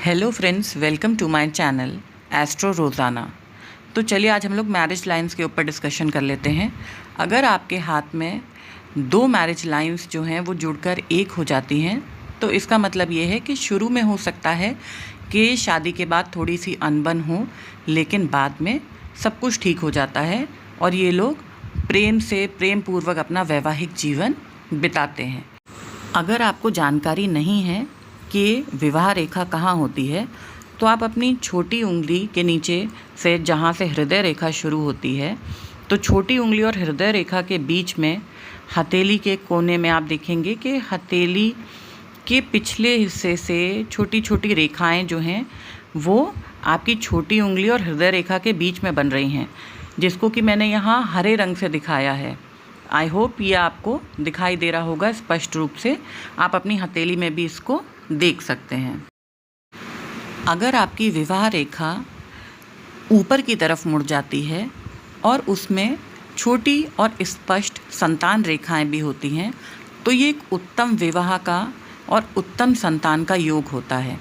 Hello friends, welcome to my channel Astro Rozana. तो चलिए आज हम लोग मैरिज लाइंस के ऊपर डिस्कशन कर लेते हैं। अगर आपके हाथ में दो मैरिज लाइंस जो हैं वो जुड़कर एक हो जाती हैं तो इसका मतलब ये है कि शुरू में हो सकता है कि शादी के बाद थोड़ी सी अनबन हो, लेकिन बाद में सब कुछ ठीक हो जाता है और ये लोग प्रेम पूर्वक अपना वैवाहिक जीवन बिताते हैं। अगर आपको जानकारी नहीं है कि विवाह रेखा कहाँ होती है तो आप अपनी छोटी उंगली के नीचे से, जहाँ से हृदय रेखा शुरू होती है, तो छोटी उंगली और हृदय रेखा के बीच में हथेली के कोने में आप देखेंगे कि हथेली के पिछले हिस्से से छोटी छोटी रेखाएं जो हैं वो आपकी छोटी उंगली और हृदय रेखा के बीच में बन रही हैं, जिसको कि मैंने यहाँ हरे रंग से दिखाया है। आई होप ये आपको दिखाई दे रहा होगा स्पष्ट रूप से। आप अपनी हथेली में भी इसको देख सकते हैं। अगर आपकी विवाह रेखा ऊपर की तरफ मुड़ जाती है और उसमें छोटी और स्पष्ट संतान रेखाएं भी होती हैं तो ये एक उत्तम विवाह का और उत्तम संतान का योग होता है।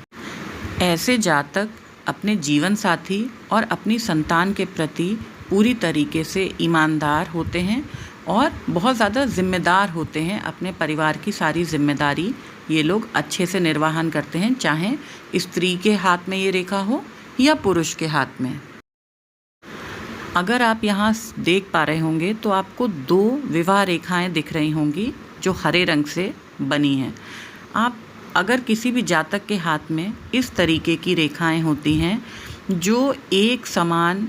ऐसे जातक अपने जीवन साथी और अपनी संतान के प्रति पूरी तरीके से ईमानदार होते हैं और बहुत ज़्यादा ज़िम्मेदार होते हैं। अपने परिवार की सारी जिम्मेदारी ये लोग अच्छे से निर्वहन करते हैं, चाहे स्त्री के हाथ में ये रेखा हो या पुरुष के हाथ में। अगर आप यहाँ देख पा रहे होंगे तो आपको दो विवाह रेखाएं दिख रही होंगी जो हरे रंग से बनी हैं। आप अगर किसी भी जातक के हाथ में इस तरीके की रेखाएं होती हैं जो एक समान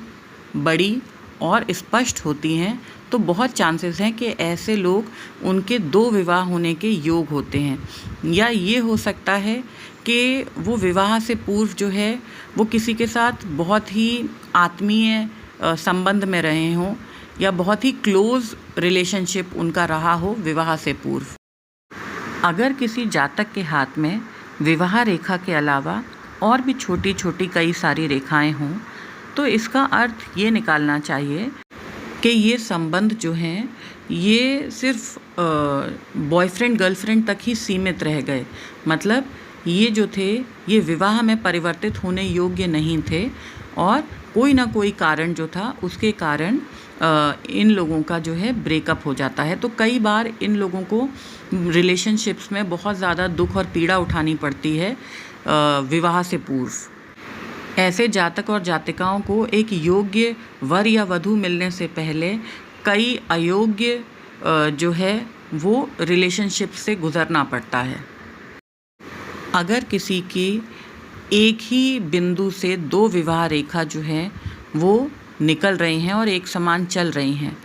बड़ी और स्पष्ट होती हैं तो बहुत चांसेस हैं कि ऐसे लोग, उनके दो विवाह होने के योग होते हैं। या ये हो सकता है कि वो विवाह से पूर्व जो है वो किसी के साथ बहुत ही आत्मीय संबंध में रहे हों या बहुत ही क्लोज़ रिलेशनशिप उनका रहा हो विवाह से पूर्व। अगर किसी जातक के हाथ में विवाह रेखा के अलावा और भी छोटी छोटी कई सारी रेखाएं हों तो इसका अर्थ ये निकालना चाहिए कि ये संबंध जो हैं ये सिर्फ बॉयफ्रेंड गर्लफ्रेंड तक ही सीमित रह गए। मतलब ये जो थे ये विवाह में परिवर्तित होने योग्य नहीं थे और कोई ना कोई कारण जो था उसके कारण इन लोगों का जो है ब्रेकअप हो जाता है। तो कई बार इन लोगों को रिलेशनशिप्स में बहुत ज़्यादा दुख और पीड़ा उठानी पड़ती है विवाह से पूर्व। ऐसे जातक और जातिकाओं को एक योग्य वर या वधू मिलने से पहले कई अयोग्य जो है वो रिलेशनशिप से गुज़रना पड़ता है। अगर किसी की एक ही बिंदु से दो विवाह रेखा जो है वो निकल रही हैं और एक समान चल रही हैं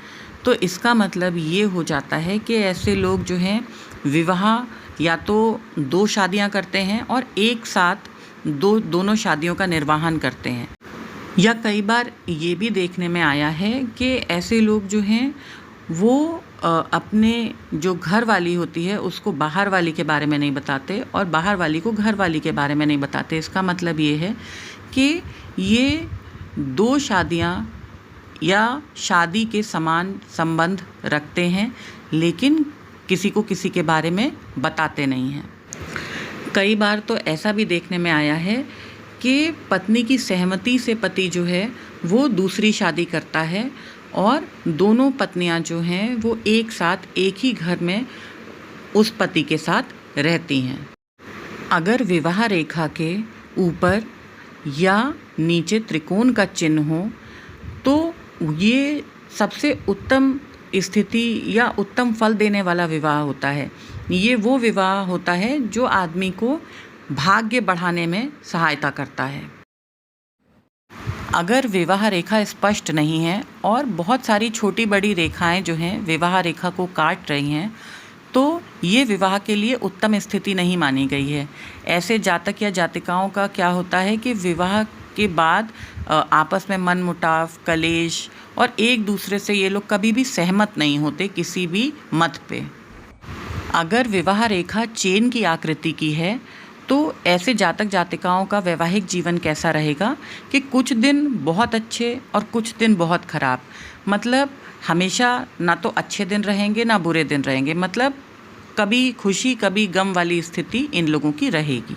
तो इसका मतलब ये हो जाता है कि ऐसे लोग जो हैं विवाह या तो दो शादियां करते हैं और एक साथ दोनों शादियों का निर्वहन करते हैं। या कई बार ये भी देखने में आया है कि ऐसे लोग जो हैं वो अपने जो घर वाली होती है उसको बाहर वाली के बारे में नहीं बताते और बाहर वाली को घर वाली के बारे में नहीं बताते। इसका मतलब ये है कि ये दो शादियां या शादी के समान संबंध रखते हैं लेकिन किसी को किसी के बारे में बताते नहीं हैं। कई बार तो ऐसा भी देखने में आया है कि पत्नी की सहमति से पति जो है वो दूसरी शादी करता है और दोनों पत्नियां जो हैं वो एक साथ एक ही घर में उस पति के साथ रहती हैं। अगर विवाह रेखा के ऊपर या नीचे त्रिकोण का चिन्ह हो तो ये सबसे उत्तम स्थिति या उत्तम फल देने वाला विवाह होता है। ये वो विवाह होता है जो आदमी को भाग्य बढ़ाने में सहायता करता है। अगर विवाह रेखा स्पष्ट नहीं है और बहुत सारी छोटी बड़ी रेखाएं जो हैं विवाह रेखा को काट रही हैं तो ये विवाह के लिए उत्तम स्थिति नहीं मानी गई है। ऐसे जातक या जातिकाओं का क्या होता है कि विवाह के बाद आपस में मनमुटाव, कलेश और एक दूसरे से ये लोग कभी भी सहमत नहीं होते किसी भी मत पे। अगर विवाह रेखा चेन की आकृति की है तो ऐसे जातक जातिकाओं का वैवाहिक जीवन कैसा रहेगा कि कुछ दिन बहुत अच्छे और कुछ दिन बहुत ख़राब। मतलब हमेशा ना तो अच्छे दिन रहेंगे ना बुरे दिन रहेंगे। मतलब कभी खुशी कभी गम वाली स्थिति इन लोगों की रहेगी।